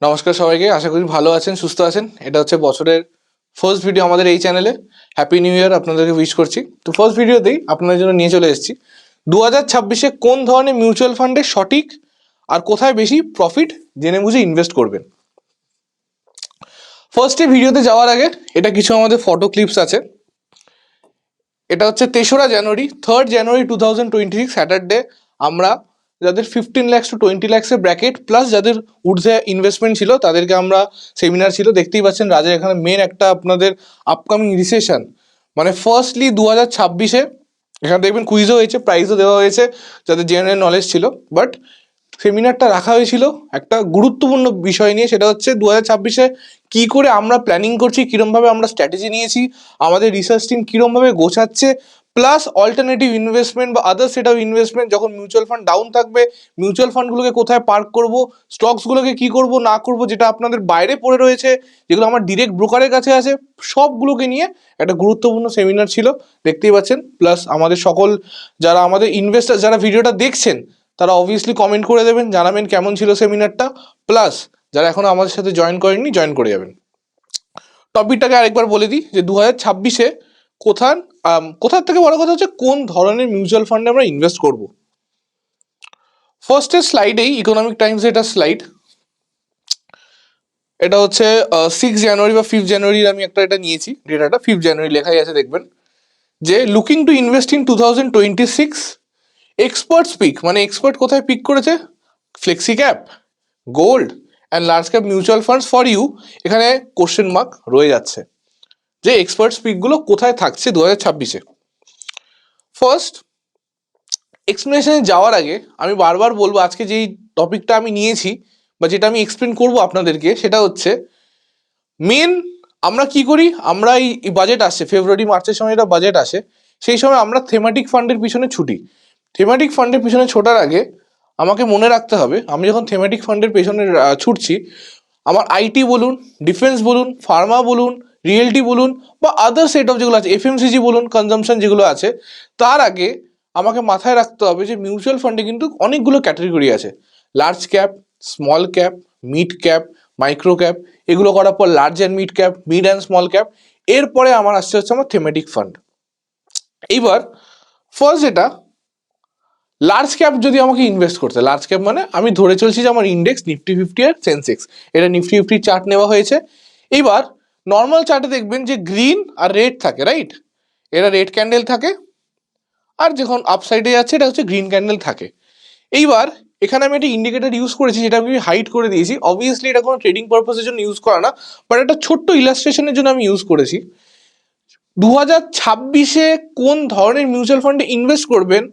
নমস্কার সবাইকে, আশা করি ভালো আছেন, সুস্থ আছেন। এটা হচ্ছে বছরের ফার্স্ট ভিডিও আমাদের এই চ্যানেলে। হ্যাপি নিউ ইয়ার আপনাদেরকে উইশ করছি। তো ফার্স্ট ভিডিওতেই আপনাদের জন্য নিয়ে চলে এসেছি 2026-এ কোন ধরনের মিউচুয়াল ফান্ডে সঠিক আর কোথায় বেশি প্রফিট জেনে বুঝে ইনভেস্ট করবেন। ফার্স্টে ভিডিওতে যাওয়ার আগে এটা কিছু আমাদের ফটো ক্লিপস আছে। এটা হচ্ছে 3রা জানুয়ারি 3rd জানুয়ারি 2026 স্যাটারডে। আমরা যাদের 15 lakhs to 20 lakhs bracket plus যাদের ঊর্ধ্বে ইনভেস্টমেন্ট ছিল তাদেরকে আমরা সেমিনার ছিল, দেখতেই পাচ্ছেন রাজা এখানে মেন একটা আপনাদের আপকামিং রিসেশন মানে ফার্স্টলি 2026-এ এখানে দেখবেন কুইজও হয়েছে, প্রাইজও দেওয়া হয়েছে যাদের জেনারেল নলেজ ছিল। বাট সেমিনারটা রাখা হয়েছিল একটা গুরুত্বপূর্ণ বিষয় নিয়ে, সেটা হচ্ছে 2026-এ কি করে আমরা প্ল্যানিং করছি, কিরমভাবে আমরা স্ট্র্যাটেজি নিয়েছি, আমাদের রিসার্চ টিম কিরমভাবে গোছাচ্ছে, প্লাস অল্টারনেটিভ ইনভেস্টমেন্ট বা আদার সেট অফ ইনভেস্টমেন্ট যখন মিউচুয়াল ফান্ড ডাউন থাকবে মিউচুয়াল ফান্ডগুলোকে কোথায় পার্ক করব, স্টকসগুলোকে কি করব না করব, যেটা আপনাদের বাইরে পড়ে রয়েছে, যেগুলো আমার ডিরেক্ট ব্রোকারের কাছে আছে, সবগুলোকে নিয়ে একটা গুরুত্বপূর্ণ সেমিনার ছিল, দেখতেই পাচ্ছেন। প্লাস আমাদের সকল যারা আমাদের ইনভেস্টার যারা ভিডিওটা দেখছেন তারা অবভিয়াসলি কমেন্ট করে দেবেন, জানাবেন কেমন ছিল সেমিনারটা। প্লাস যারা এখনো আমাদের সাথে জয়েন করেননি জয়েন করে যাবেন। টপিকটাকে আরেকবার বলে দিই যে 2026-এ কোথার থেকে বড় কথা হচ্ছে কোন ধরনের মিউচুয়াল ফান্ডে আমরা ইনভেস্ট করব। ফার্স্টের স্লাইডেই ইকোনমিক টাইমস এটা স্লাইড, এটা হচ্ছে 6 জানুয়ারি বা 5 জানুয়ারির আমি এটা নিয়েছি ডেটাটা। 5 জানুয়ারি লেখাই আছে, দেখবেন যে looking to invest in 2026 expert pick, মানে এক্সপার্ট কোথায় পিক করেছে, flexi cap, gold and large cap mutual funds for you. এখানে কোশ্চেন মার্ক রয়ে যাচ্ছে যে এক্সপার্ট পিকগুলো কোথায় থাকছে 2026-এ। ফার্স্ট এক্সপ্লেনেশনে যাওয়ার আগে আমি বারবার বলবো আজকে যেই টপিকটা আমি নিয়েছি বা যেটা আমি এক্সপ্লেন করবো আপনাদেরকে সেটা হচ্ছে মেন আমরা কি করি, আমরা এই বাজেট আসছে ফেব্রুয়ারি মার্চের সময়, এটা বাজেট আসে, সেই সময় আমরা থেমাটিক ফান্ডের পিছনে ছুটি। থেমাটিক ফান্ডের পিছনে ছোটার আগে আমাকে মনে রাখতে হবে আমি যখন থেমাটিক ফান্ডের পেছনে ছুটছি, আমার আইটি বলুন, ডিফেন্স বলুন, ফার্মা বলুন, রিয়েলটি বলুন বা আদার সেট অফ যেগুলো আছে, এফএমসিজি বলুন, কনজামশন যেগুলো আছে, তার আগে আমাকে মাথায় রাখতে হবে যে মিউচুয়াল ফান্ডে কিন্তু অনেকগুলো ক্যাটাগরি আছে। Large cap, small cap, mid cap, micro cap, এগুলো করার পর large and mid cap, mid and small cap, এরপরে আমার আসছে হচ্ছে আমার থেমেটিক ফান্ড। এইবার ফার্স্ট যেটা লার্জ ক্যাপ, যদি আমাকে ইনভেস্ট করতে, লার্জ ক্যাপ মানে আমি ধরে চলছি যে আমার ইন্ডেক্স নিফটি 50 আর সেন্সেক্স, এটা নিফটি 50 চার্ট নেওয়া হয়েছে। এইবার নর্মাল চার্টে দেখবেন যে গ্রিন আর রেড থাকে, রাইট, এরা রেড ক্যান্ডেল থাকে, আর যখন আপসাইডে যাচ্ছে এটা হচ্ছে গ্রিন ক্যান্ডেল থাকে। এইবার এখানে আমি একটা ইন্ডিকেটর ইউজ করেছি যেটা আমি হাইড করে দিয়েছি, অবভিয়াসলি এটা কোনো ট্রেডিং পারপাসের জন্য ইউজ করা না, বাট একটা ছোট্ট ইলাস্ট্রেশনের জন্য আমি ইউজ করেছি। 2026-এ কোন ধরনের মিউচুয়াল ফান্ডে ইনভেস্ট করবেন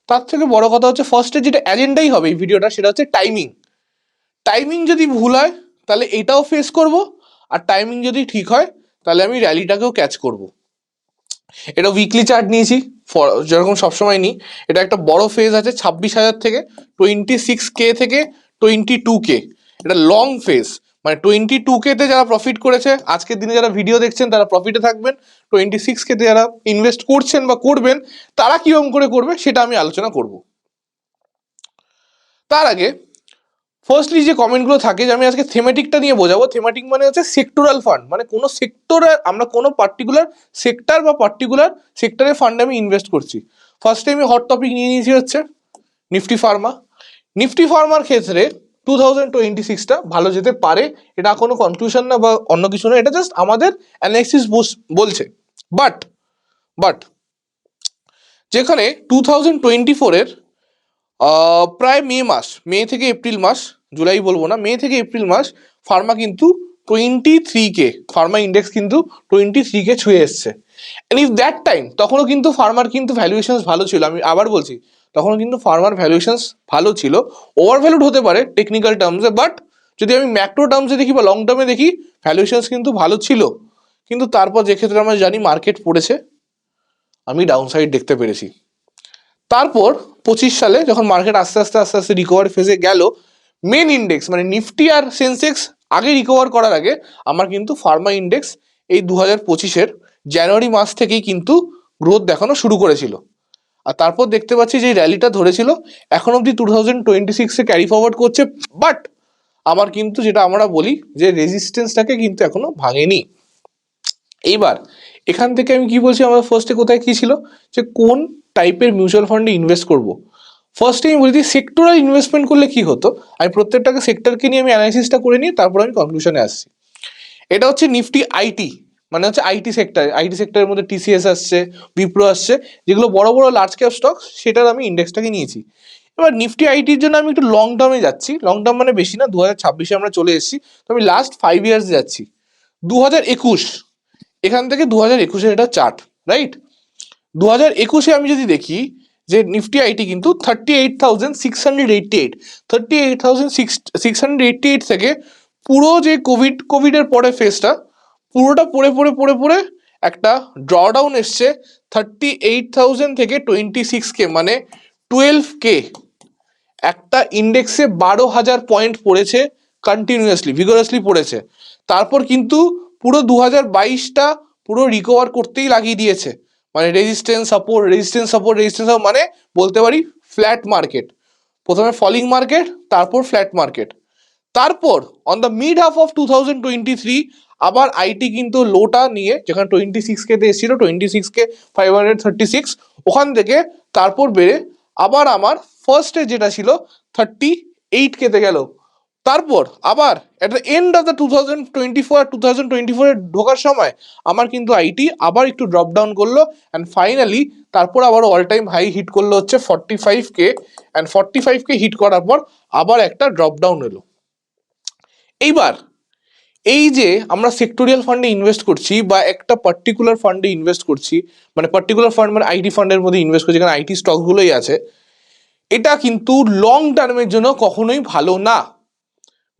তার থেকে বড় কথা হচ্ছে ফার্স্টে যেটা এজেন্ডাই হবে এই ভিডিওটা, সেটা হচ্ছে টাইমিং। টাইমিং যদি ভুল হয় তাহলে এটাও ফেস করব, আর টাইমিং যদি ঠিক হয় তাহলে আমি র্যালিটাকেও ক্যাচ করব। এটা উইকলি চার্ট নিয়েছি যেরকম সবসময় নিই। এটা একটা বড় ফেজ আছে 26,000 থেকে 26K থেকে 22K, এটা লং ফেজ, মানে 22K-তে যারা প্রফিট করেছে আজকের দিনে যারা ভিডিও দেখছেন তারা প্রফিটে থাকবেন, 26K-তে যারা ইনভেস্ট করছেন বা করবেন তারা কিরকম করে করবে সেটা আমি আলোচনা করব। তার আগে ফার্স্টলি যে কমেন্টগুলো থাকে যে আমি আজকে থেমেটিকটা নিয়ে বোঝাবো, থেমেটিক মানে হচ্ছে সেক্টরাল ফান্ড, মানে কোনো সেক্টরে আমরা কোনো পার্টিকুলার সেক্টর বা পার্টিকুলার সেক্টরের ফান্ডে আমি ইনভেস্ট করছি। ফার্স্টে আমি হট টপিক নিয়ে নিয়েছি হচ্ছে নিফটি ফার্মা। নিফটি ফার্মার ক্ষেত্রে 2026টা ভালো যেতে পারে, এটা কোনো কনক্লুশন না বা অন্য কিছু না, এটা জাস্ট আমাদের অ্যানালাইসিস বলছে। বাট বাট যেখানে 2024-এর প্রায় মে থেকে এপ্রিল মাস, জুলাই বলবো না, মে থেকে এপ্রিল মাস ফার্মা কিন্তু 23K, ফার্মা ইন্ডেক্স কিন্তু 23K ছুঁয়ে এসছে। অ্যান্ড ইফ দ্যাট টাইম তখনও কিন্তু ফার্মার কিন্তু ভ্যালুয়েশনস ভালো ছিল, আমি আবার বলছি তখনও কিন্তু ফার্মার ভ্যালুয়েশনস ভালো ছিল, ওভার ভ্যালুড হতে পারে টেকনিক্যাল টার্মসে, বাট যদি আমি ম্যাক্রো টার্মসে দেখি বা লং টার্মে দেখি ভ্যালুয়েশনস কিন্তু ভালো ছিল। কিন্তু তারপর যে ক্ষেত্রে আমরা জানি মার্কেট পড়েছে, আমি ডাউনসাইড দেখতে পেরেছি। তারপর 25 সালে যখন মার্কেট আস্তে আস্তে আস্তে আস্তে রিকভার ফেজে গেল, মেন ইন্ডেক্স মানে নিফটি আর সেন্সেক্স আগে রিকভার করার আগে আমার কিন্তু ফার্মা ইন্ডেক্স এই 2025-এর জানুয়ারি মাস থেকেই কিন্তু গ্রোথ দেখানো শুরু করেছিল। আর তারপর দেখতে পাচ্ছি যে র্যালিটা ধরেছিল এখন অব্দি 2026-এ ক্যারি ফরওয়ার্ড করছে। বাট আবার কিন্তু যেটা আমরা বলি যে রেজিস্ট্যান্সটাকে কিন্তু এখনো ভাঙেনি। এইবার এখান থেকে আমি কি বলছি, আমার ফার্স্টে কোথায় কি ছিল যে কোন টাইপের মিউচুয়াল ফান্ডে ইনভেস্ট করব। ফার্স্টে আমি বলি সেক্টরাল ইনভেস্টমেন্ট করলে কি হতো, আমি প্রত্যেকটাকে সেক্টরকে নিয়ে আমি অ্যানালাইসিসটা করে নিই, তারপর আমি কনক্লুশনে আসছি। এটা হচ্ছে নিফটি আইটি, মানে হচ্ছে আইটি সেক্টরের মধ্যে টিসিএস আসছে, বিপ্রো আসছে, যেগুলো বড় বড় লার্জ ক্যাপ স্টক, সেটার আমি ইন্ডেক্সটাকে নিয়েছি। এবার নিফটি আইটির জন্য আমি একটু লং টার্মে যাচ্ছি, লং টার্ম মানে বেশি না, 2026-এ আমরা চলে এসেছি, তো আমি লাস্ট 5 ইয়ার্স যাচ্ছি। 2021 এখান থেকে 2021-এর এটা চার্ট, রাইট? 2021-এ আমি যদি দেখি যে নিফটি আইটি কিন্তু 38,688, 38,688 থেকে পুরো যে কোভিডের পরে ফেজটা পুরোটা পড়ে একটা ড্রডাউন এসছে 38,000 থেকে 26K, মানে 12K। একটা ইন্ডেক্সে 12,000 পয়েন্ট পড়েছে, কন্টিনিউয়াসলি ভিগোরাসলি পড়েছে। তারপর কিন্তু পুরো 2022টা পুরো রিকভার করতেই লাগিয়ে দিয়েছে, মানে রেজিস্ট্যান্স সাপোর্ট মানে বলতে পারি ফ্ল্যাট মার্কেট। প্রথমে ফলিং মার্কেট, তারপর ফ্ল্যাট মার্কেট। তারপর on the mid half of 2023 আবার আইটি কিন্তু লোটা নিয়ে, যেখানে 26K তে এসেছিল, 26K 536, ওখান থেকে তারপর বেড়ে আবার আমার ফার্স্টে যেটা ছিল 38K তে গেল। তারপর আবার at the end of the 2024 ঢোকার সময় আমার কিন্তু আইটি আবার একটু ড্রপ ডাউন করলো, অ্যান্ড ফাইনালি তারপর আবার অল টাইম হাই হিট করলো হচ্ছে 45K, অ্যান্ড 45K হিট করার পর আবার একটা ড্রপ ডাউন এলো। এইবার এই যে আমরা সেক্টোরিয়াল ফান্ডে ইনভেস্ট করছি বা একটা পার্টিকুলার ফান্ডে ইনভেস্ট করছি, মানে পার্টিকুলার ফান্ড মানে আইটি ফান্ডের মধ্যে ইনভেস্ট করছি, যেখানে আইটি স্টকগুলোই আছে, এটা কিন্তু লং টার্মের জন্য কখনোই ভালো না।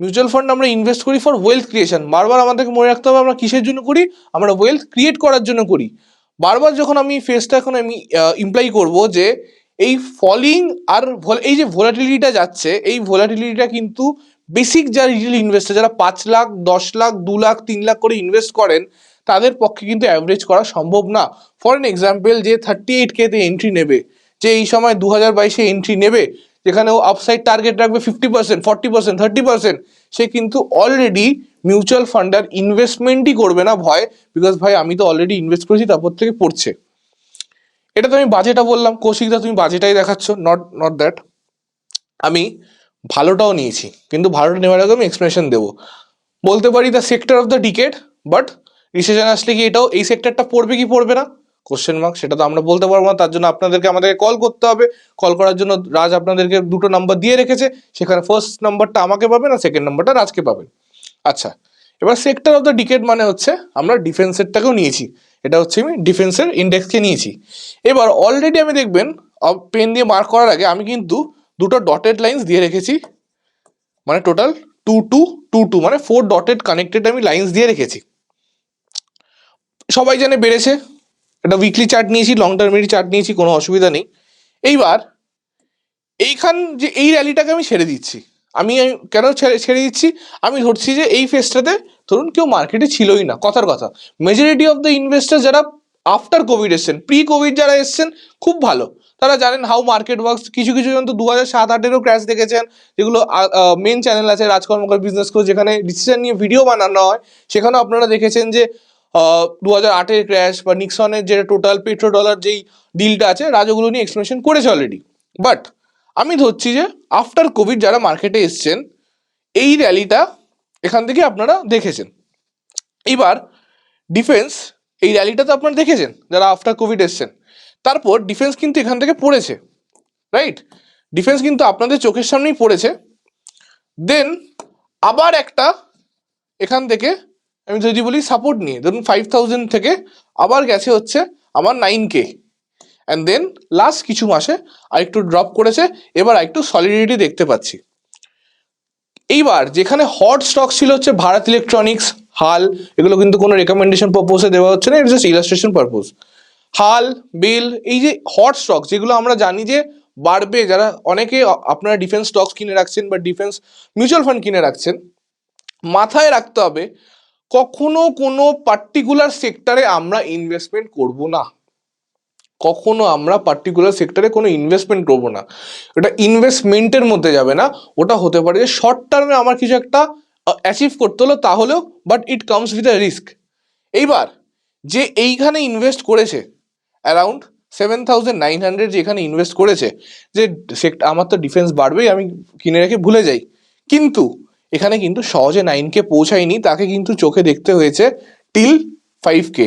মিউচুয়াল ফান্ড আমরা ইনভেস্ট করি ফর ওয়েলথ ক্রিয়েশন, বারবার আমাদেরকে মনে রাখতে হবে আমরা কিসের জন্য করি, আমরা ওয়েলথ ক্রিয়েট করার জন্য করি। বারবার যখন আমি ফেসটা এখন আমি ইমপ্লাই করব যে এই ফলিং আর এই যে ভোলাটিলিটিটা যাচ্ছে, এই ভোলাটিলিটিটা কিন্তু বেসিক যারা রিটেল ইনভেস্টার, যারা 5 লাখ 10 লাখ 2 লাখ 3 লাখ করে ইনভেস্ট করেন, তাদের পক্ষে কিন্তু অ্যাভারেজ করা সম্ভব না। ফর এন এক্সাম্পল, যে 38K তে এন্ট্রি নেবে, যে এই সময় 2022-এ এন্ট্রি নেবে, যেখানে ও আপসাইড টার্গেট রাখবে 50%, 40%, 30%, সে কিন্তু অলরেডি মিউচুয়াল ফান্ড আর ইনভেস্টমেন্টই করবে না ভয়, বিকজ ভাই আমি তো অলরেডি ইনভেস্ট করেছি, তারপর থেকে পড়ছে। এটা তো আমি বাজেটা বললাম, কৌশিকদা তুমি বাজেটাই দেখাচ্ছ, নট দ্যাট। আমি ভালোটাও নিয়েছি, কিন্তু ভালোটা নেওয়ার আগে আমি এক্সপ্লেনেশন দেবো। বলতে পারি the sector of the decade, but recession আসলে কি এটাও এই সেক্টরটা পড়বে কি পড়বে না, কোশ্চেন মার্ক, সেটা তো আমরা বলতে পারবো না। তার জন্য আমাদেরকে কল করতে হবে। কল করার জন্য রাজ আপনাদেরকে দুটো নাম্বার দিয়ে রেখেছে, সেখানে ফার্স্ট নাম্বারটা আমাকে পাবেন আর সেকেন্ড নাম্বারটা রাজকে পাবেন। আচ্ছা, এবার সেক্টর অফ দ্য ডিকেড মানে হচ্ছে আমরা ডিফেন্সেরটাকেও নিয়েছি, এটা হচ্ছে আমি ডিফেন্সের ইন্ডেক্সকে নিয়েছি। এবার অলরেডি আমি দেখবেন পেন দিয়ে মার্ক করার আগে আমি কিন্তু দুটো ডটেড লাইন্স দিয়ে রেখেছি, মানে টোটাল 2 2 2 2, মানে 4 ডটেড কানেক্টেড আমি লাইন্স দিয়ে রেখেছি। সবাই জানে বেড়েছে, এটা উইকলি চার্ট নিয়েছি, লং টার্মেরই চার্ট নিয়েছি, কোনো অসুবিধা নেই। এইবার এইখান যে এই র্যালিটাকে আমি ছেড়ে দিচ্ছি, আমি কেন ছেড়ে দিচ্ছি, আমি ধরছি যে এই ফেজটাতে ধরুন কেউ মার্কেটে ছিলই না, কথার কথা, মেজরিটি অফ দ্য ইনভেস্টার যারা আফটার কোভিড এসছেন, প্রি কোভিড যারা এসছেন খুব ভালো, তারা জানেন হাউ মার্কেট ওয়ার্কস। কিছু কিছু জন তো 2007-8-এরও ক্র্যাশ দেখেছেন, যেগুলো মেন চ্যানেল আছে রাজকর্মকার বিজনেস কোচ, যেখানে ডিসিশন নিয়ে ভিডিও বানানো হয়, সেখানেও আপনারা দেখেছেন যে 2008-এর ক্র্যাশ বা নিক্সনের যে টোটাল পেট্রো ডলার যেই ডিলটা আছে, রাজগুলো নিয়ে এক্সপ্লেনেশন করেছে অলরেডি। বাট আমি ধরছি যে আফটার কোভিড যারা মার্কেটে এসছেন, এই র্যালিটা এখান থেকে আপনারা দেখেছেন। এবার ডিফেন্স, এই র্যালিটা তো আপনারা দেখেছেন যারা আফটার কোভিড এসছেন, তারপর ডিফেন্স কিন্তু এখান থেকে পড়েছে, রাইট? ডিফেন্স কিন্তু আপনাদের চোখের সামনেই পড়েছে। দেন আবার একটা এখান থেকে আমি যদি বলি সাপোর্ট নিয়ে, ধরুন 5,000 থেকে আবার গেছে হচ্ছে আমার 9K, অ্যান্ড দেন লাস্ট কিছু মাসে আরেকটু ড্রপ করেছে, এবার আরেকটু সলিডিটি দেখতে পাচ্ছি। এইবার যেখানে হট স্টক ছিল হচ্ছে ভারত ইলেকট্রনিক্স, হাল, এগুলো কিন্তু কোনো রেকমেন্ডেশন পারপোজে দেওয়া হচ্ছে না, ইটস জাস্ট ইলাস্ট্রেশন পারপোজ। হাল, বেল, এই যে হট স্টক যেগুলো আমরা জানি যে বাড়বে, যারা অনেকে আপনারা ডিফেন্স স্টকস কিনে রাখছেন বা ডিফেন্স মিউচুয়াল ফান্ড কিনে রাখছেন, মাথায় রাখতে হবে কখনো কোনো পার্টিকুলার সেক্টরে আমরা ইনভেস্টমেন্ট করব না, কখনো আমরা পার্টিকুলার সেক্টরে কোনো ইনভেস্টমেন্ট করবো না। ওটা ইনভেস্টমেন্টের মধ্যে যাবে না, ওটা হতে পারে যে শর্ট টার্মে আমার কিছু একটা অ্যাচিভ করতে হলো তাহলেও, but it comes with a risk. এইবার যে এইখানে ইনভেস্ট করেছে অ্যারাউন্ড 7,900, যে এখানে ইনভেস্ট করেছে, যে আমার তো ডিফেন্স বাড়বেই, আমি কিনে রেখে ভুলে যাই, কিন্তু এখানে কিন্তু সহজে 9K পৌঁছায়নি, তাকে কিন্তু চোখে দেখতে হয়েছে টিল 5K,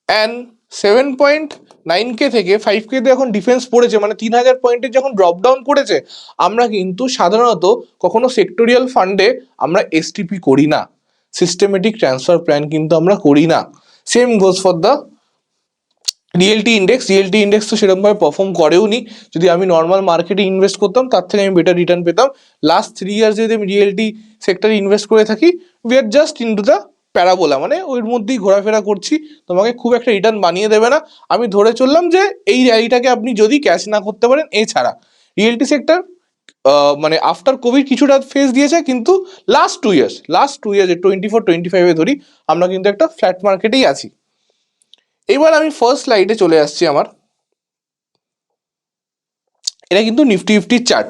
অ্যান্ড 7.9K থেকে 5K তে এখন ডিফেন্স পড়েছে, মানে 3,000 পয়েন্টের যখন ড্রপ ডাউন করেছে। আমরা কিন্তু সাধারণত কখনো সেক্টোরিয়াল ফান্ডে আমরা এসটিপি করি না, সিস্টেমেটিক ট্রান্সফার প্ল্যান কিন্তু আমরা করি না। Same goes for the realty index তো সেরকমভাবে পারফর্ম করেও নি। যদি আমি নর্মাল মার্কেটে ইনভেস্ট করতাম তার থেকে আমি বেটার রিটার্ন পেতাম। লাস্ট 3 ইয়ার্স যদি আমি রিয়েলটি সেক্টরে ইনভেস্ট করে থাকি, we are just in to the parabola, মানে ওর মধ্যেই ঘোরাফেরা করছি, তোমাকে খুব একটা রিটার্ন বানিয়ে দেবে না। আমি ধরে চললাম যে এই র্যালিটাকে আপনি যদি ক্যাচ না করতে পারেন, এছাড়া রিয়েলটি সেক্টর মানে আফটার কোভিড কিছুটা ফেস দিয়েছে, কিন্তু লাস্ট 2 ইয়ার্স 24-25 ধরি আমরা কিন্তু একটা ফ্ল্যাট মার্কেটেই আছি। এবার আমি ফার্স্ট স্লাইডে চলে আসছি আমার। এটা কিন্তু নিফটি ফিফটির চার্ট।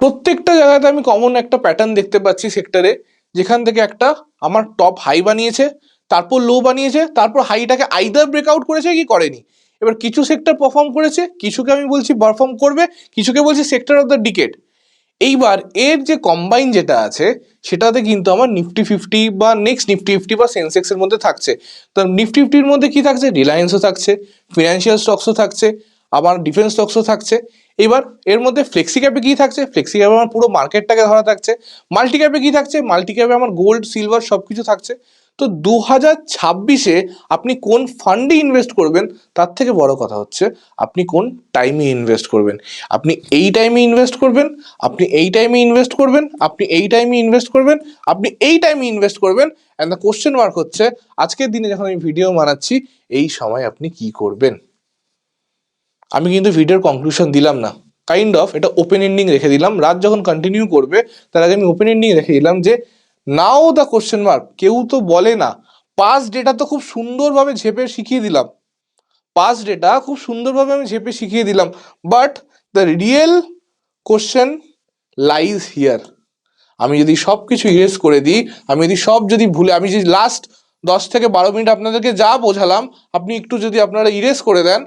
প্রত্যেকটা জায়গাতে আমি কমন একটা প্যাটার্ন দেখতে পাচ্ছি সেক্টরে, যেখান থেকে একটা আমার টপ হাই বানিয়েছে, তারপর লো বানিয়েছে, তারপর হাইটাকে আইদার ব্রেকআউট করেছে কি করেনি। এবার কিছু সেক্টর পারফর্ম করেছে, কিছুকে আমি বলছি পারফর্ম করবে, কিছুকে বলছি সেক্টর অফ দ্য ডিকেড। এইবার এর যে কম্বাইন যেটা আছে সেটাতে কিন্তু আমার নিফটি ফিফটি বা নেক্সট নিফটি ফিফটি বা সেন্সেক্সের মধ্যে থাকছে। তো নিফটি ফিফটির মধ্যে কি থাকছে, রিলায়েন্সও থাকছে, ফিনান্সিয়াল স্টকসও থাকছে, আবার ডিফেন্স স্টকসও থাকছে। এবার এর মধ্যে ফ্লেক্সি ক্যাপে কি থাকছে, ফ্লেক্সি ক্যাপে আমার পুরো মার্কেটটাকে ধরা থাকছে। মাল্টি ক্যাপে কি থাকছে, মাল্টি ক্যাপে আমার গোল্ড সিলভার সব কিছু থাকছে। তো 2026-এ আপনি কোন ফান্ডে ইনভেস্ট করবেন তার থেকে বড় কথা হচ্ছে আপনি কোন টাইমে ইনভেস্ট করবেন। আপনি এই টাইমে ইনভেস্ট করবেন, আপনি এই টাইমে ইনভেস্ট করবেন, আপনি এই টাইমে ইনভেস্ট করবেন, আপনি এই টাইমে ইনভেস্ট করবেন। অ্যান্ড দ্য কোশ্চেন মার্ক হচ্ছে আজকের দিনে যখন আমি ভিডিও বানাচ্ছি এই সময় আপনি কি করবেন। আমি কিন্তু ভিডিওর কনক্লুশন দিলাম না, কাইন্ড অফ এটা ওপেন এন্ডিং রেখে দিলাম। রাত যখন কন্টিনিউ করবে তার আগে আমি ওপেন এন্ডিং রেখে দিলাম যে নাও দ্য কোশ্চেন মার্ক। কেউ তো বলে না, পাস্ট ডেটা তো খুব সুন্দরভাবে ঝেপে শিখিয়ে দিলাম, পাস্ট ডেটা খুব সুন্দরভাবে আমি ঝেপে শিখিয়ে দিলাম, but the real question lies here. আমি যদি সব কিছু ইরেজ করে দিই, আমি যদি সব যদি ভুলে, আমি যদি লাস্ট 10 থেকে 12 মিনিট আপনাদেরকে যা বোঝালাম আপনি একটু যদি আপনারা ইরেজ করে দেন,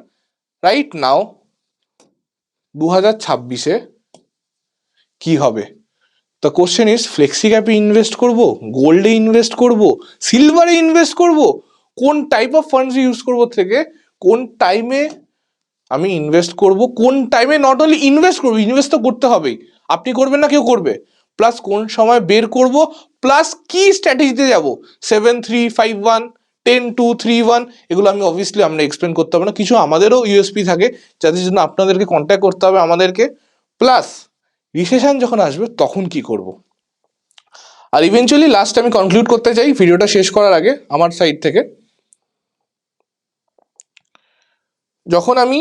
রাইট নাও 2026-এ কি হবে। দ্য কোশ্চেন ইজ ফ্লেক্সি ক্যাপে ইনভেস্ট করব, গোল্ডে ইনভেস্ট করব, সিলভারে ইনভেস্ট করব, কোন টাইপ অফ ফান্ডস ইউজ করব, থেকে কোন টাইমে আমি ইনভেস্ট করব, কোন টাইমে নট অনলি ইনভেস্ট করবো, ইনভেস্ট তো করতে হবেই, আপনি করবেন না কেউ করবে, প্লাস কোন সময় বের করব, প্লাস কি স্ট্র্যাটেজিতে যাব, 7-3-5-1, 10-2-3-1, এগুলো আমি অবভিয়াসলি আমরা এক্সপ্লেন করতে হবে না, কিছু আমাদেরও ইউএসপি থাকে যাদের জন্য আপনাদেরকে কন্ট্যাক্ট করতে হবে আমাদেরকে, প্লাস রিসেশন যখন আসবে তখন কি করব। আর ইভেনচুয়ালি লাস্ট আমি কনক্লুড করতে চাই ভিডিওটা শেষ করার আগে আমার সাইড থেকে, যখন আমি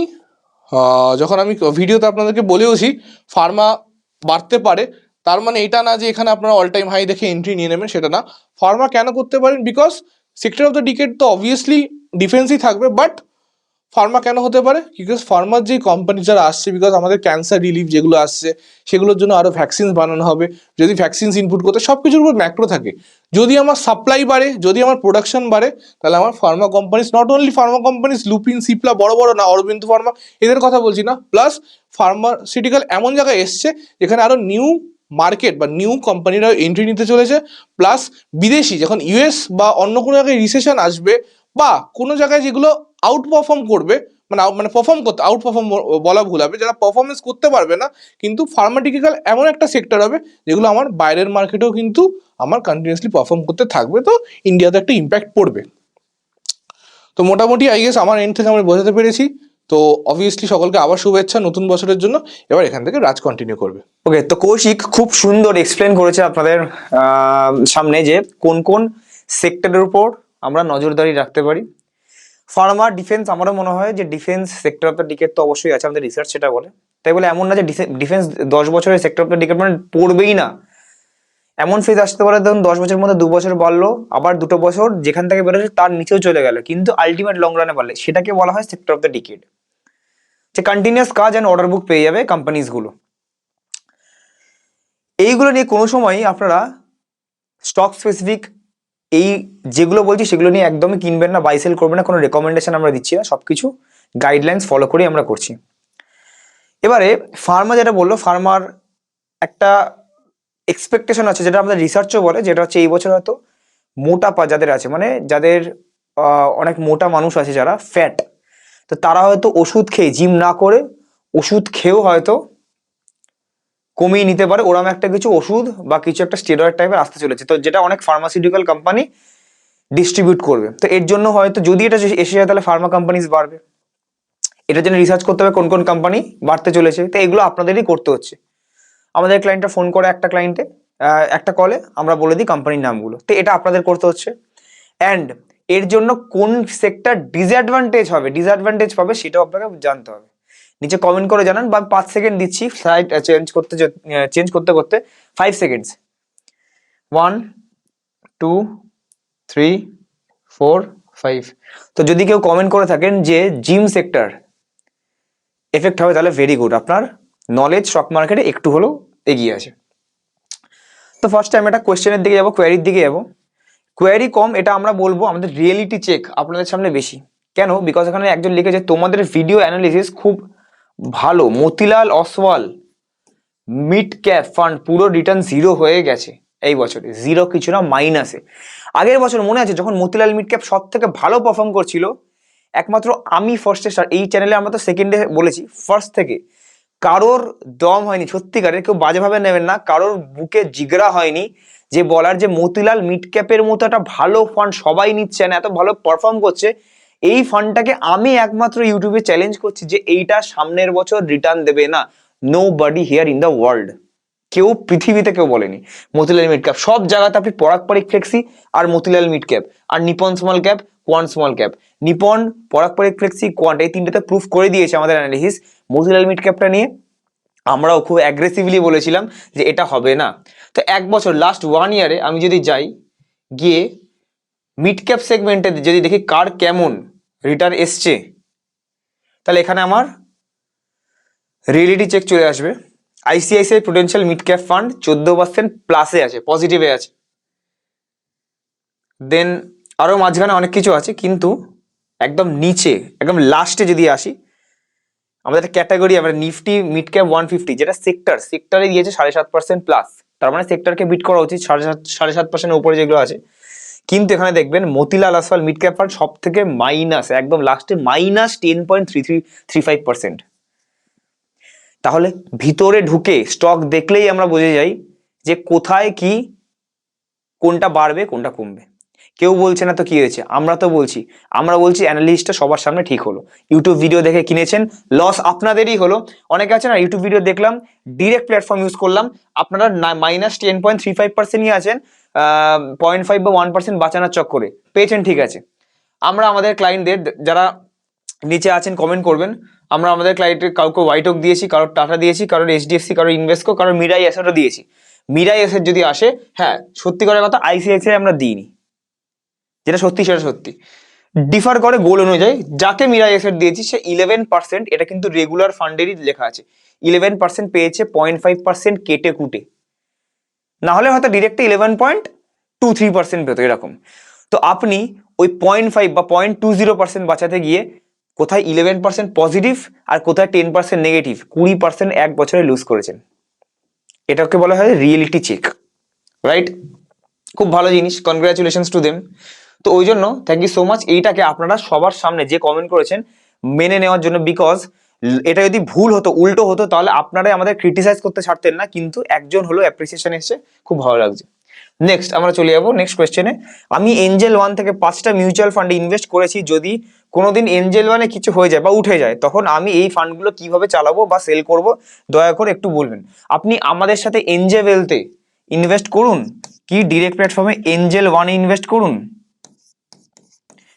ভিডিওতে আপনাদেরকে বলেওছি ফার্মা বাড়তে পারে, তার মানে এটা না যে এখানে আপনারা অল টাইম হাই দেখে এন্ট্রি নিয়ে নেবেন, সেটা না। ফার্মা কেন করতে পারেন, because sector of the decade তো অবভিয়াসলি ডিফেন্সই থাকবে, বাট ফার্মা কেন হতে পারে, বিকজ ফার্মার যে কোম্পানি যারা আসছে, বিকজ আমাদের ক্যান্সার রিলিফ যেগুলো আসছে সেগুলোর জন্য আরও ভ্যাকসিন বানানো হবে, যদি ভ্যাকসিনস ইনপুট করতে, সব কিছুর উপর ম্যাক্রো থাকে। যদি আমার সাপ্লাই বাড়ে, যদি আমার প্রোডাকশন বাড়ে, তাহলে আমার Pharma companies, not only Pharma companies, Lupin, Cipla, বড় বড় না, অরবিন্দ ফার্মা, এদের কথা বলছি না, প্লাস ফার্মাসিউটিক্যাল এমন জায়গায় এসছে যেখানে আরও নিউ মার্কেট বা নিউ কোম্পানিরা এন্ট্রি নিতে চলেছে, প্লাস বিদেশি যখন ইউএস বা অন্য কোনো জায়গায় রিসেশন আসবে, বা কোনো জায়গায় যেগুলো আউট পারফর্ম করবে, মানে পারফর্ম করতে, আউট পারফর্ম বলা ভুল হবে, যারা পারফরমেন্স করতে পারবে না, কিন্তু ফার্মাটিক্যাল এমন একটা সেক্টর হবে যেগুলো আমার বাইরের মার্কেটেও কিন্তু আমার কন্টিনিউয়াসলি পারফর্ম করতে থাকবে, তো ইন্ডিয়াতে একটা ইম্প্যাক্ট পড়বে। তো মোটামুটি আই গেস আমার এন্ড থেকে আমরা বোঝাতে পেরেছি। তো অবভিয়াসলি সকলকে আবার শুভেচ্ছা নতুন বছরের জন্য। এবার এখান থেকে রাজ কন্টিনিউ করবে। ওকে, তো কৌশিক খুব সুন্দর এক্সপ্লেন করেছে আপনাদের সামনে যে কোন কোন সেক্টরের উপর আমরা নজরদারি রাখতে পারি। ফার্মা, ডিফেন্স, আমারও মনে হয় যে defence sector of the decade তো অবশ্যই আছে, আমাদের রিসার্চ সেটা বলে। তাই বলে এমন না যে ডিফেন্স 10 বছরের সেক্টর অফ দ্য ডিকেড মানে পড়বেই না, এমন ফেজ আসতে পারে ধরুন 10 বছরের মধ্যে 2 বছর বাড়লো, আবার 2 বছর যেখান থেকে বেরোচ্ছে তার নিচেও চলে গেল, কিন্তু আলটিমেট লং রানে বাড়লে সেটাকে বলা হয় সেক্টর অফ দ্য ডিকেড। যে কন্টিনিউয়াস কাজ অ্যান্ড অর্ডার বুক পেয়ে যাবে কোম্পানিজ গুলো। এইগুলো নিয়ে কোনো সময়ই আপনারা স্টক স্পেসিফিক এই যেগুলো বলছি সেগুলো নিয়ে একদমই কিনবেন না, বাই সেল করবেন না, কোনো রেকমেন্ডেশন আমরা দিচ্ছি না, সবকিছু গাইডলাইন্স ফলো করে আমরা করছি। এবারে ফার্মা যেটা বললো, ফার্মার একটা এক্সপেকটেশন আছে, যেটা আমাদের রিসার্চও বলে, যেটা হচ্ছে এই বছর হয়তো মোটাপা যাদের আছে, মানে যাদের অনেক মোটা মানুষ আছে যারা ফ্যাট, তো তারা হয়তো ওষুধ খেয়ে, জিম না করে ওষুধ খেয়েও হয়তো কমিয়ে নিতে পারে, ওরকম একটা কিছু ওষুধ বা কিছু একটা স্টেরয়েড টাইপের আসতে চলেছে, তো যেটা অনেক ফার্মাসিউটিক্যাল কোম্পানি ডিস্ট্রিবিউট করবে। তো এর জন্য হয়তো যদি এটা এসে যায় তাহলে ফার্মা কোম্পানিজ বাড়বে, এটার জন্য রিসার্চ করতে হবে কোন কোন কোম্পানি বাড়তে চলেছে, তো এগুলো আপনাদেরই করতে হচ্ছে। আমাদের ক্লায়েন্টটা ফোন করে একটা ক্লায়েন্টে একটা কলে আমরা বলে দিই কোম্পানির নামগুলো, তো এটা আপনাদের করতে হচ্ছে। অ্যান্ড এর জন্য কোন সেক্টর ডিসঅ্যাডভান্টেজ হবে, ডিসঅ্যাডভান্টেজ পাবে সেটাও আপনাকে জানতে হবে। নিচে কমেন্ট করে জানান, বা 5 সেকেন্ড দিচ্ছি স্লাইড চেঞ্জ করতে করতে 5 সেকেন্ডস। 1 2 3 4 5। তো যদি কেউ কমেন্ট করে থাকেন যে জিম সেক্টর এফেক্ট হবে, তাহলে ভেরি গুড, আপনার নলেজ স্টক মার্কেটে একটু হলেও এগিয়ে আছে। তো ফার্স্ট টাইম একটা কোয়েশ্চেনের দিকে যাবো, কোয়ারির দিকে যাবো। কোয়ারি কম, এটা আমরা বলবো আমাদের রিয়েলিটি চেক আপনাদের সামনে বেশি। কেন? বিকজ এখানে একজন লিখেছে তোমাদের ভিডিও অ্যানালিসিস খুব ভালো, Motilal Oswal mid cap fund পুরো রিটার্ন 0 হয়ে গেছে এই বছরে। 0 কিছু না, মাইনাসে। আগের বছর মনে আছে যখন মতিলাল মিড ক্যাপ সব থেকে ভালো পারফর্ম করছিল, একমাত্র আমি ফার্স্টে, এই চ্যানেলে আমরা তো সেকেন্ডে বলেছি, ফার্স্ট থেকে কারোর দম হয়নি, সত্যিকারের, কেউ বাজেভাবে নেবেন না, কারোর বুকে জিগরা হয়নি যে বলার যে মতিলাল মিড ক্যাপের মতো একটা ভালো ফান্ড সবাই নিচ্ছে না, এত ভালো পারফর্ম করছে, এই ফান্ডটাকে আমি একমাত্র ইউটিউবে চ্যালেঞ্জ করছি যে এইটা সামনের বছর রিটার্ন দেবে না। Nobody here in the world, কেউ পৃথিবীতে কেউ বলেনি। মতিলাল মিড ক্যাপ সব জায়গাতে আপনি পরাগ পারিক ফ্লেক্সি আর মতিলাল মিড ক্যাপ আর Nippon small cap, Quant small cap, Nippon, Parag Parikh flexi, quant, এই তিনটাতে প্রুফ করে দিয়েছে আমাদের অ্যানালিসিস। মতিলাল মিড ক্যাপটা নিয়ে আমরাও খুব অ্যাগ্রেসিভলি বলেছিলাম যে এটা হবে না। তো এক বছর, লাস্ট 1 ইয়ারে আমি যদি যাই গিয়ে মিড ক্যাপ সেগমেন্টে যদি দেখি কার কেমন রিটার্ন এসছে, তাহলে এখানে আমার রিয়েলিটি চেক চলে আসবে। ICICI Prudential mid cap fund 14% প্লাসে আছে, পজিটিভে আছে। দেন আরো মাঝখানে অনেক কিছু আছে, কিন্তু একদম নিচে একদম লাস্টে যদি আসি, আমাদের একটা ক্যাটাগরি, আমরা নিফটি মিড ক্যাপ 150, যেটা সেক্টরে দিয়েছে 7.5% প্লাস, তার মানে সেক্টরকে বিট করা উচিত 7.5%-এর উপরে যেগুলো আছে। কিন্তু এখানে দেখবেন মতিলাল আসওয়াল মিড ক্যাপ ফান্ড সব থেকে মাইনাস, একদম লাস্টে -10.3335%। তাহলে ভিতরে ঢুকে স্টক দেখলেই আমরা বুঝে যাই যে কোথায় কি, কোনটা বাড়বে কোনটা কমবে। কেউ বলছে না তো কি হয়েছে, আমরা তো বলছি, আমরা বলছি অ্যানালিস্টটা সবার সামনে ঠিক হলো, ইউটিউব ভিডিও দেখে কিনেছেন, লস আপনাদেরই হলো। অনেকে আছে না, ইউটিউব ভিডিও দেখলাম, ডিরেক্ট প্ল্যাটফর্ম ইউজ করলাম, আপনারা -10.35% নিয়ে আছেন, 0.5 বা 1% বাঁচানোর চক্করে পেয়েছেন, ঠিক আছে। আমরা আমাদের ক্লায়েন্টদের যারা নিচে আছেন কমেন্ট করবেন, আমরা আমাদের ক্লায়েন্টের কাউকে হোয়াইট ওক দিয়েছি, কারোর টাটা দিয়েছি, কারোর এইচডিএফসি, কারোর ইনভেস্টকো, কারোর মিরাই অ্যাসেটও দিয়েছি। মিরাই অ্যাসেট যদি আসে, হ্যাঁ সত্যি করে কথা, আইসিআইসিআই আমরা দিইনি, যেটা সত্যি সেটা সত্যি। ডিফার করে গোল অনুযায়ী, যাকে মিরাই অ্যাসেট দিয়েছি সে 11%, এটা কিন্তু রেগুলার ফান্ডেরই লেখা আছে, 11% পেয়েছে, 0.5% কেটে কুটে, না হলে হয়তো ডিরেক্টে 11.23% পেতো এরকম। তো আপনি ওই 0.5 বা 0.20% বাঁচাতে গিয়ে কোথায় 11% পজিটিভ আর কোথায় 10% নেগেটিভ, 20% এক বছরে লুজ করেছেন। এটাকে বলা হয় রিয়েলিটি চেক, রাইট? খুব ভালো জিনিস, কনগ্রাচুলেশনস টু দেম। তো ওই জন্য থ্যাংক ইউ সো মাচ, এইটাকে আপনারা সবার সামনে যে কমেন্ট করেছেন মেনে নেওয়ার জন্য, বিকজ এটা যদি ভুল হতো, উল্টো হতো, তাহলে আপনারাই আমাদের ক্রিটিসাইজ করতে ছাড়তেন না, কিন্তু একজন হলো অ্যাপ্রিসিয়েশন এসছে, খুব ভালো লাগছে। নেক্সট আমরা চলে যাবো নেক্সট কোয়েশ্চেনে। আমি এঞ্জেল 1 থেকে 5টা মিউচুয়াল ফান্ডে ইনভেস্ট করেছি, যদি কোনোদিন এঞ্জেল 1-এ কিছু হয়ে যায় বা উঠে যায়, তখন আমি এই ফান্ডগুলো কিভাবে চালাবো বা সেল করব, দয়া করে একটু বলবেন। আপনি আমাদের সাথে এনজেওয়েলথে ইনভেস্ট করুন, কি ডিরেক্ট প্ল্যাটফর্মে এঞ্জেল 1-এ ইনভেস্ট করুন,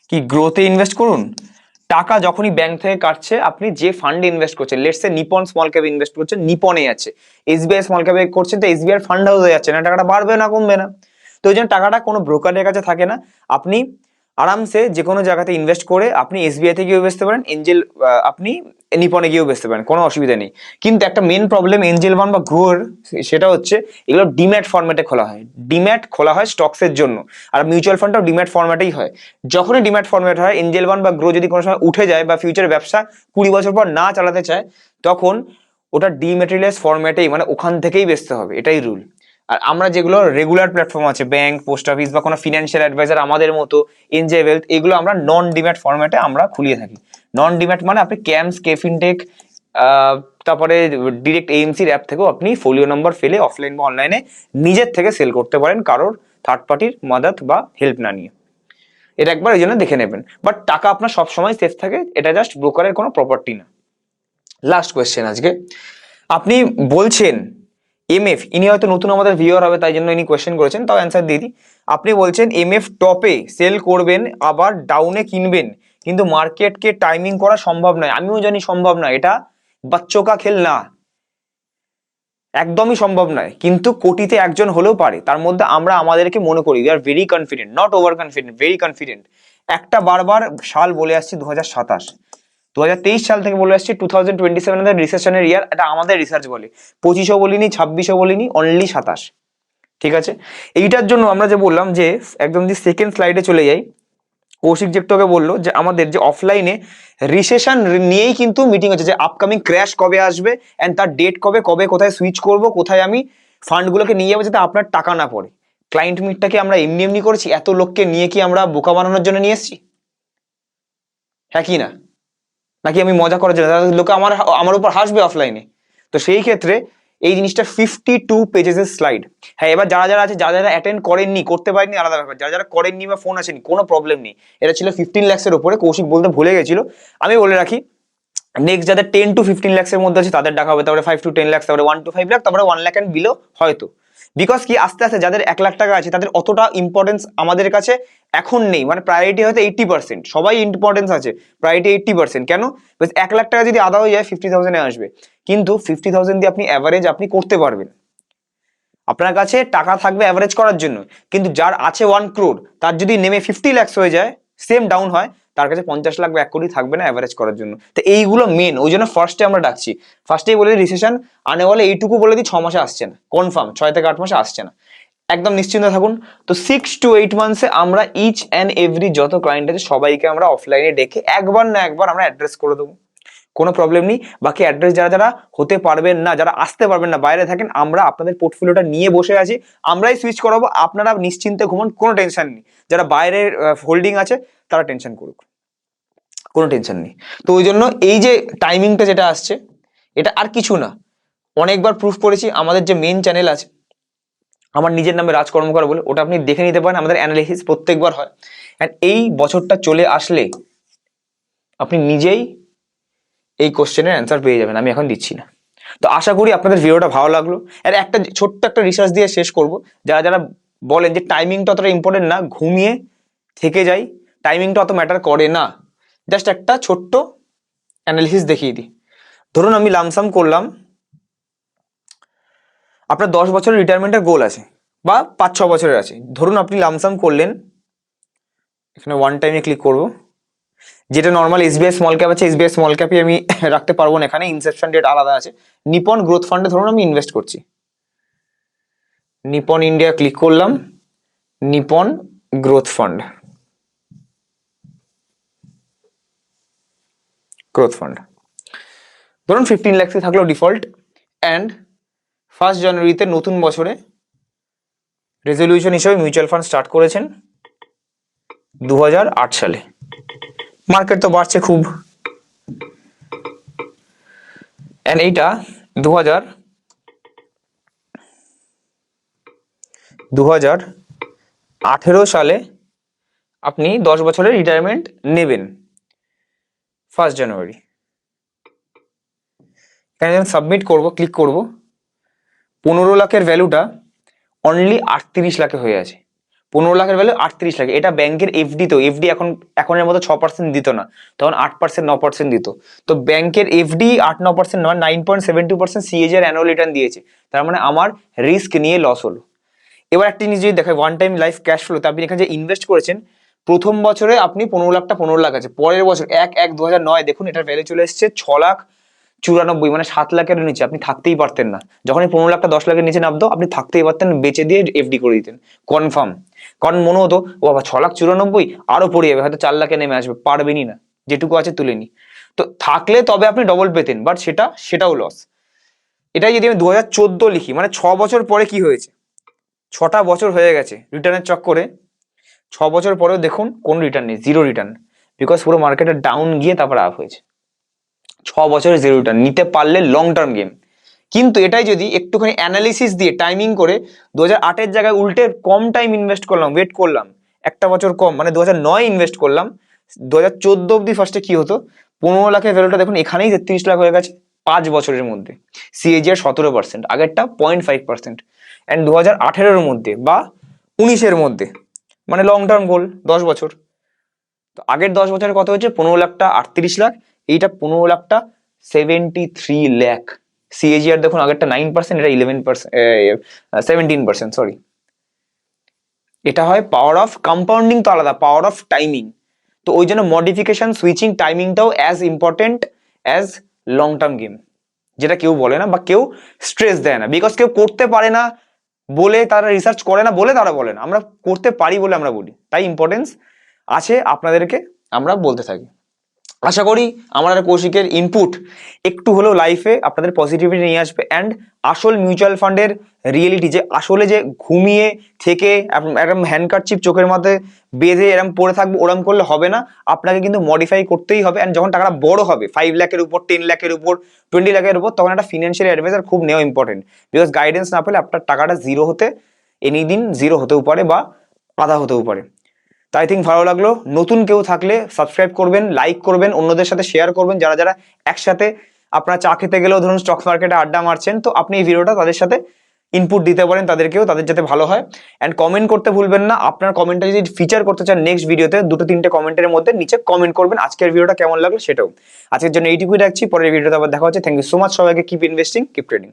কি গ্রোথে ইনভেস্ট করুন, টাকা যখনই ব্যাংক থেকে কাটছে, আপনি যে ফান্ডে ইনভেস্ট করছেন, লেটস সে নিপন স্মল ক্যাপে ইনভেস্ট করছেন, নিপনে আছে, এসবিআই স্মল ক্যাপে করছেন তো এসবিআই ফান্ড হাউসে যাচ্ছে না, টাকাটা বাড়বে না কমবে না। তো ওই জন্য টাকাটা কোনো ব্রোকারের কাছে থাকে না, আপনি আরামসে যে কোনো জায়গাতে ইনভেস্ট করে আপনি এসবিআই থেকে গিয়েও বেচতে পারেন, এঞ্জেল আপনি নিপনে গিয়েও বেচতে পারেন, কোনো অসুবিধা নেই। কিন্তু একটা মেন প্রবলেম এঞ্জেল ওয়ান বা গ্রোর, সেটা হচ্ছে এগুলো ডিম্যাট ফরম্যাটে খোলা হয়। ডিম্যাট খোলা হয় স্টকসের জন্য, আর মিউচুয়াল ফান্ডটাও ডিম্যাট ফরম্যাটেই হয়। যখনই ডিম্যাট ফরম্যাট হয়, এঞ্জেল ওয়ান বা গ্রো যদি কোনো সময় উঠে যায় বা ফিউচারের ব্যবসা 20 বছর পর না চালাতে চায়, তখন ওটা ডিম্যাটেরিয়ালাইজ ফরম্যাটেই, মানে ওখান থেকেই বেচতে হবে, এটাই রুল। আর আমরা যেগুলো রেগুলার প্ল্যাটফর্ম আছে, ব্যাংক, পোস্ট অফিস বা কোনো ফিনান্সিয়াল অ্যাডভাইজার আমাদের মতো, এনজে ওয়েলথ, এগুলো আমরা নন ডিম্যাট ফরম্যাটে আমরা খুলিয়ে থাকি। নন ডিম্যাট মানে আপনি ক্যাম্পস, কেফিনটেক, তারপরে ডিরেক্ট এএমসির অ্যাপ থেকেও আপনি ফোলিও নাম্বার ফেলে অফলাইন বা অনলাইনে নিজের থেকে সেল করতে পারেন, কারোর থার্ড পার্টির মদত বা হেল্প না নিয়ে। এটা একবার ওই জন্য দেখে নেবেন। বাট টাকা আপনার সবসময় সেফ থাকে, এটা জাস্ট ব্রোকারের কোনো প্রপার্টি না। লাস্ট কোয়েশ্চেন আজকে, আপনি বলছেন এমএফ, ইনি হয়তো নতুন আমাদের ভিউয়ার হবে তাই জন্য ইনি কোয়েশ্চেন করেছেন, তাও অ্যান্সার দিয়ে দিই। আপনি বলছেন এমএফ টপে সেল করবেন আবার ডাউনে কিনবেন, কিন্তু মার্কেটকে টাইমিং করা সম্ভব নয়। আমিও জানি সম্ভব নয়, এটা বাচ্চো কা খেল না, একদমই সম্ভব নয়, কিন্তু কোটিতে একজন হলেও পারে। তার মধ্যে আমরা আমাদেরকে মনে করি we are very confident, not over confident, very confident. একটা বারবার সাল বলে আসছি 2027, 2023 সাল থেকে বলে আসছি 2027 রিসেশনের ইয়ার, এটা আমাদের রিসার্চ বলে। 25ও বলিনি, 26ও বলিনি, অনলি 27। ঠিক আছে, এইটার জন্য আমরা যে বললাম যে একদম যে সেকেন্ড স্লাইডে চলে যাই, কৌশিক জেক্টকে বললো যে আমাদের যে অফলাইনে রিসেশন নিয়েই কিন্তু মিটিং হচ্ছে, যে আপকামিং ক্র্যাশ কবে আসবে এন্ড তার ডেট কবে, কবে কোথায় সুইচ করব, কোথায় আমি ফান্ডগুলোকে নিয়ে যাবো যাতে আপনার টাকা না পড়ে। ক্লায়েন্ট মিটটাকে আমরা এমনি এমনি করেছি, এত লোককে নিয়ে কি আমরা বোকা বানানোর জন্য নিয়ে এসেছি? হ্যাঁ কি না? নাকি আমি মজা করার জন্য? লোকে আমার আমার উপর হাসবে অফলাইনে। তো সেই ক্ষেত্রে এই জিনিসটা 52 পেজেস স্লাইড। হ্যাঁ, এবার যারা যারা আছে, যারা যারা অ্যাটেন্ড করেননি, করতে পারেননি আলাদা ব্যাপার, যারা যারা করেননি বা ফোন আসেনি কোনো প্রবলেম নেই। এটা ছিল 15 লাখসের উপরে, কৌশিক বলতে ভুলে গেছিল। আমি বলে রাখি, নেক্সট যাদের 10 to 15 লাখসের মধ্যে আছে তাদের ডাকা হবে, তারপরে 5 to 10 লাখ, তারপরে 1 to 5 লাখ, তারপরে 1 লাখ অ্যান্ড বিলো হয়তো। বিকজ কি, আস্তে আস্তে যাদের 1 লাখ টাকা আছে তাদের অতটা ইম্পর্টেন্স আমাদের কাছে এখন নেই, মানে প্রায়োরিটি হয়তো 80%, সবাই ইম্পর্টেন্স আছে, প্রায়োরিটি 80%। কেন? 1 লাখ টাকা যদি আদা হয়ে যায় 50,000-এ আসবে, কিন্তু 50,000 দিয়ে আপনি অ্যাভারেজ আপনি করতে পারবেন, আপনার কাছে টাকা থাকবে অ্যাভারেজ করার জন্য। কিন্তু যার আছে 1 crore, তার যদি নেমে 50 লাখস হয়ে যায়, সেম ডাউন হয়, তার কাছে 50 লাখ বা 1 কোটি থাকবে না অ্যাভারেজ করার জন্য। তো এইগুলো মেন, ওই জন্য ফার্স্টে আমরা ডাকছি, ফার্স্টেই বলে রিসেশন আনে বলে, এইটুকু বলে দিই 6 মাসে আসছে না, কনফার্ম 6 থেকে 8 মাসে আসছে না, একদম নিশ্চিন্ত থাকুন। তো 6 to 8 মান্থসে আমরা ইচ অ্যান্ড এভরি যত ক্লায়েন্ট আছে সবাইকে আমরা অফলাইনে ডেকে একবার না একবার আমরা অ্যাড্রেস করে দেবো, কোনো প্রবলেম নেই। বাকি অ্যাড্রেস যারা যারা হতে পারবেন না, যারা আসতে পারবেন না, বাইরে থাকেন, আমরা আপনাদের পোর্টফোলিওটা নিয়ে বসে আছি, আমরাই সুইচ করাবো, আপনারা নিশ্চিন্তে ঘুমান, কোনো টেনশন নেই। যারা বাইরের হোল্ডিং আছে তারা টেনশন করুক, কোনো টেনশন নেই। তো ওই জন্য এই যে টাইমিংটা যেটা আসছে, এটা আর কিছু না, অনেকবার প্রুফ করেছি। আমাদের যে মেন চ্যানেল আছে, আমার নিজের নামে রাজ কর্মকার বলে, ওটা আপনি দেখে নিতে পারেন, আমাদের অ্যানালিসিস প্রত্যেকবার হয়। অ্যান্ড এই বছরটা চলে আসলে আপনি নিজেই এই কোশ্চেনের অ্যান্সার পেয়ে যাবেন, আমি এখন দিচ্ছি না। তো আশা করি আপনাদের ভিডিওটা ভালো লাগলো। আর একটা ছোট্ট একটা রিসার্চ দিয়ে শেষ করব, যারা যারা বলেন যে টাইমিংটা অতটা ইম্পর্টেন্ট না, ঘুমিয়ে থেকে যাই, টাইমিংটা অত ম্যাটার করে না, জাস্ট একটা ছোট্ট অ্যানালিসিস দেখিয়ে দিই। ধরুন আমি লামসাম করলাম, আপনার 10 বছরের রিটায়ারমেন্টের গোল আছে বা 5-6 বছরের আছে, ধরুন আপনি লামসাম করলেন, এখানে ওয়ান টাইমে ক্লিক করব, যেটা নর্মাল এসবিআই স্মল ক্যাপ আছে, এসবিআই স্মল ক্যাপে আমি রাখতে পারবো না, এখানে ইনসেপশন ডেট আলাদা আছে। নিপন গ্রোথ ফান্ডে ধরুন আমি ইনভেস্ট করছি, নিপন ইন্ডিয়া ক্লিক করলাম, Nippon growth fund, growth fund ধরুন 15 লাখসে থাকলো ডিফল্ট। অ্যান্ড 1 জানুয়ারিতে নতুন বছরে রেজলিউশন হিসেবে মিউচুয়াল ফান্ড স্টার্ট করেছেন 2008 সালে। মার্কেট তো বাড়ছে খুব, অ্যান্ড এইটা 2018 সালে আপনি 10 বছরের রিটায়ারমেন্ট নেবেন 1 জানুয়ারি। এখানে যখন সাবমিট করব, ক্লিক করব, 15 লাখের ভ্যালুটা অনলি 38 লাখে হয়ে আছে। 15 লাখের ভ্যালু 38 লাখ। এটা ব্যাংকের এফডি, তো এফডি এখনের মতো 6% দিত না, তখন 8% 9% দিত। তো ব্যাংকের এফডি 8-9% নয়, 9.72% সিএজিআর অ্যানুয়াল রিটার্ন দিয়েছে। তার মানে আমার রিস্ক নিয়ে লস হলো। এবার একটা জিনিস যদি দেখায়, one time life cash flow, আপনি এখানে যে ইনভেস্ট করেছেন প্রথম বছরে আপনি 15 লাখ আছে, পরের বছর 1/1/2009 দেখুন এটার ভ্যালু চলে এসেছে 6,94,000, মানে 7 লাখের নিচে। আপনি থাকতেই পারতেন না, যখন এই 15 লাখটা 10 লাখের নিচে নামতো আপনি থাকতেই পারতেন, বেচে দিয়ে এফডি করে দিতেন কনফার্ম। কারণ মনে হতো ও বাবা 6,94,000 আরো পড়ে যাবে, হয়তো 4 লাখে নেমে আসবে, পারবেনই না, যেটুকু আছে তুলে নি। তো থাকলে তবে আপনি ডবল পেতেন, বাট সেটাও লস। এটাই যদি আমি 2014 লিখি, মানে 6 বছর পরে কি হয়েছে, 6টা বছর হয়ে গেছে রিটার্নের চক্করে, 6 বছর পরেও দেখুন কোন রিটার্ন নেই, জিরো রিটার্ন, বিকজ পুরো মার্কেটে ডাউন গিয়ে তারপর আপ হয়েছে। 6 বছরে জিরো রিটার্ন নিতে পারলে লং টার্ম গেম। কিন্তু এটাই যদি একটুখানি অ্যানালিসিস দিয়ে টাইমিং করে 2008-এর জায়গায় উল্টে কম টাইম ইনভেস্ট করলাম, ওয়েট করলাম একটা বছর কম, মানে 2009 ইনভেস্ট করলাম, 2014 অব্দি ফার্স্টে কি হতো, 15 লাখের ভ্যালুটা দেখুন এখানেই 33 লাখ হয়ে গেছে 5 বছরের মধ্যে। সিএজিআর 17%, আগেরটা 0.5%। অ্যান্ড 2018-এর মধ্যে বা 19-এর মধ্যে, মানে লং টার্ম গোল 10 বছর। তো আগের 10 বছরে কত হচ্ছে, 15 লাখটা 38 লাখ, এইটা 15 লাখটা 73 লাখ। সিএজিআর দেখুন আগেরটা 9%, এটা 11%, 17%, সরি। এটা হয় পাওয়ার অফ কম্পাউন্ডিং, তো আলাদা পাওয়ার অফ টাইমিং। তো ওই জন্য মডিফিকেশন, সুইচিং, টাইমিংটাও as important as long term game, যেটা কেউ বলে না বা কেউ স্ট্রেস দেয় না, বিকজ কেউ করতে পারে না বলে তারা রিসার্চ করে না বলে তারা বলে না, আমরা করতে পারি বলে আমরা বলি, তাই ইম্পর্টেন্স আছে আপনাদেরকে আমরা বলতে থাকি। আশা করি আমার আর কৌশিকের ইনপুট একটু হলেও লাইফে আপনাদের পজিটিভিটি নিয়ে আসবে। অ্যান্ড আসল মিউচুয়াল ফান্ডের রিয়েলিটি, যে আসলে যে ঘুমিয়ে থেকে এরকম হ্যান্ডকারচিপ চোখের মধ্যে বেঁধে এরকম পড়ে থাকবো, ওরম করলে হবে না, আপনাকে কিন্তু মডিফাই করতেই হবে। অ্যান্ড যখন টাকাটা বড় হবে 5 লাখের উপর, 10 লাখের উপর, 20 লাখের উপর, তখন একটা ফিনান্সিয়াল অ্যাডভাইজার খুব নেওয়া ইম্পর্টেন্ট, বিকজ গাইডেন্স না পেলে আপনার টাকাটা জিরো হতে এনি দিন জিরো হতেও পারে বা আধা হতেও পারে। তাই থিঙ্ক ভালো লাগলো। নতুন কেউ থাকলে সাবস্ক্রাইব করবেন, লাইক করবেন, অন্যদের সাথে শেয়ার করবেন, যারা যারা একসাথে আপনারা চা খেতে গেলেও ধরুন স্টক মার্কেটে আড্ডা মারছেন, তো আপনি এই ভিডিওটা তাদের সাথে ইনপুট দিতে পারেন, তাদের যাতে ভালো হয়। অ্যান্ড কমেন্ট করতে ভুলবেন না, আপনার কমেন্টটা যদি ফিচার করতে চান নেক্সট ভিডিওতে, 2-3টে কমেন্টের মধ্যে নিচে কমেন্ট করবেন আজকের ভিডিওটা কেমন লাগলো সেটাও। আজকের জন্য এইটুকুই রাখছি, পরের ভিডিওতে আবার দেখা হচ্ছে। থ্যাংক ইউ সো মাচ সবাইকে। Keep investing, keep trading.